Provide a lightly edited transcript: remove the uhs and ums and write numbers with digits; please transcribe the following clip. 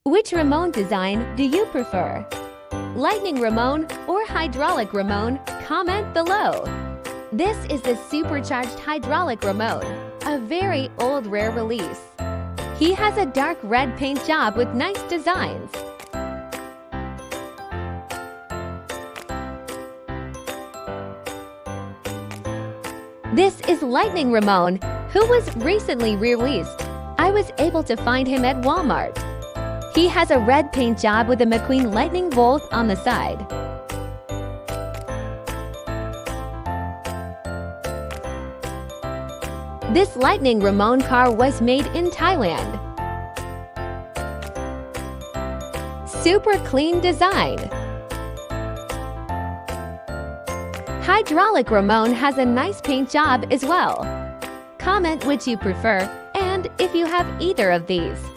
Which Ramone design do you prefer? Lightning Ramone or hydraulic Ramone? Comment below. This is the supercharged hydraulic Ramone, a very old rare release. He has a dark red paint job with nice designs. This is Lightning Ramone, who was recently released. I was able to find him at Walmart. He has a red paint job with a McQueen lightning bolt on the side. This Lightning Ramone car was made in Thailand. Super clean design. Hydraulic Ramone has a nice paint job as well. Comment which you prefer and if you have either of these.